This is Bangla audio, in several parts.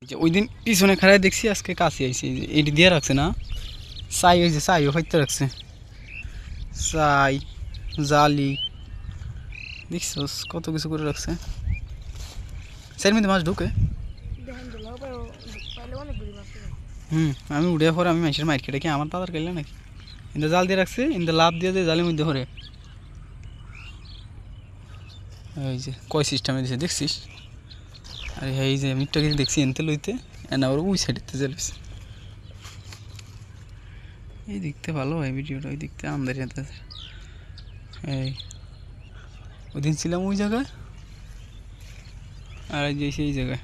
ওই দিন পিছনে খাড়ায় দেখছি, আজকে কাছে আইছি। এটি দিয়ে রাখছে না, চাই হয়েছে, চাইও হইতে রাখছে, চাই জালি দেখছস কত কিছু করে রাখছে। সের মধ্যে মাছ ঢুকে। আমি উড়ে পরে আমি মাছের মাইর কেটে কি আমার দাদার কেলে নাকি ইন্দা জাল দিয়ে রাখছে, ইন্দা লাভ দিয়ে দিয়ে জালের মধ্যে ধরে। এই যে কয় সিস্টেমে দিছে দেখছিস? আরে এই যে মিটটা কিছু দেখছি এনতে লইতে, এনা ওর ওই সাইডেতে জ্বালিস। এই দেখতে ভালো হয় ভিডিওটা, ওই দেখতে আমদারি আছে। এই ওই দিন ছিলাম ওই জায়গায়, আর যে সেই জায়গায়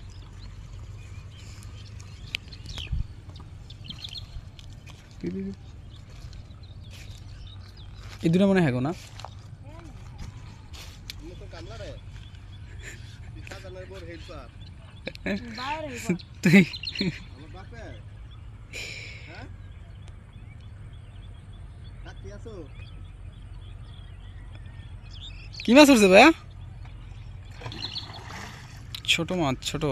এই দুটো মনে হয় না। কি মাছ উঠছে ভাইয়া? ছোট মাছ, ছোট।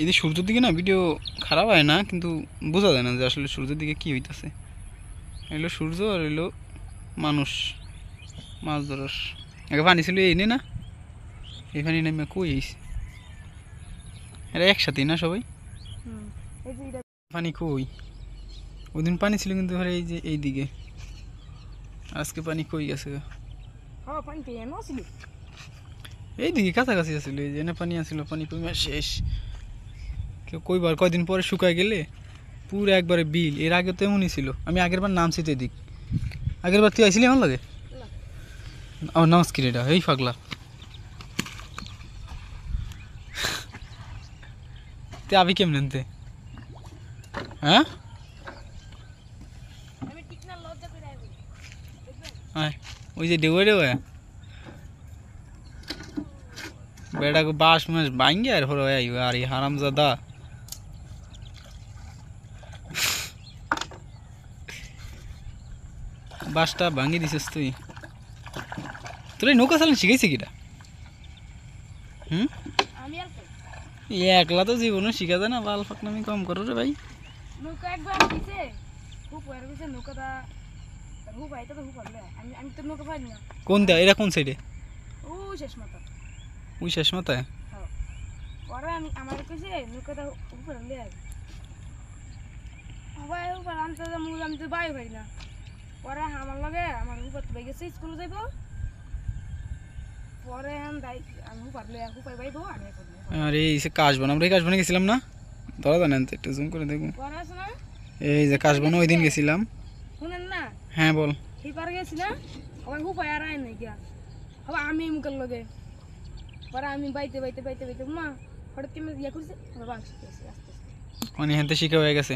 এই সূর্যের দিকে না ভিডিও খারাপ হয় না, কিন্তু বোঝা যায় না যে আসলে সূর্যের দিকে কি হইতাছে। এলো সূর্য আর এলো মানুষ মাছ ধরার। আগে পানি ছিল এই না, এই পানি নেমে কই আইছে, এরা একসাথেই না সবাই। পানি কই? ওই দিন পানি ছিল কিন্তু এই যে এই দিকে, আজকে পানি কই গেছে? এই দিকে কাছাকাছি আছিল, এই যে পানি আছিল, পানি কমে শেষ। কেউ কইবার কয়দিন পরে শুকায় গেলে পুরো একবারে বিল। এর আগে তো এমনই ছিল, আমি আগের বার নামছি তো এদিক। আগের বার তুই আইছিলি আমার লাগে? আমার নামাজ কি রেটা এই পাগলা, তুই আবি কেমন তে? হ্যাঁ ওই যে ডেউয়ে ডেউয়ে বেটাকে বাস মাস ভাঙ্গে আর পরে আইব। আর এই হারামজাদা বাসটা ভাঙি দিছিস তুই। তোর নৌকা চালান শিখাইছে কিটা? একলা তো জীবনে শিখা যায় না, বাল ফাকনামি কম করো রে ভাই। কোন দা এরা কোন সাইডে? ওই শেষ মাথায়। আরে এই যে কাশবন, আমরা এই কাশবনে গেছিলাম না, ধরা জানেন তো, একটু জুম করে দেখুন। এই যে কাশবনে ওই দিন গেছিলাম। হ্যাঁ বল। আমি মুখের লগে আমি বাইতে বাইতে বাইতে বাইতে মা হঠাৎ কেমন ইয়া করছে, মানে হেনতে শিখা হয়ে গেছে।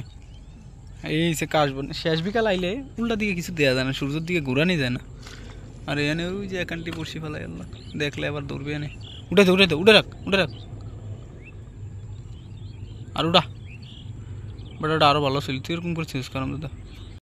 এই যে কাশবন শেষ বিকাল আইলে উল্টা দিকে কিছু দেওয়া যায় না, সূর্যের দিকে ঘোরানি যায় না। আর এনে ওই যে এখানটি বসি ফেলাই, আল্লাহ দেখলে আবার দৌড়বে এনে। উঠে দে উঠে দে, উঠে রাখ উঠে রাখ। আর উঠা বেটা, ওটা আরো ভালো ছিল, তুই এরকম করছিস কারণ দাদা।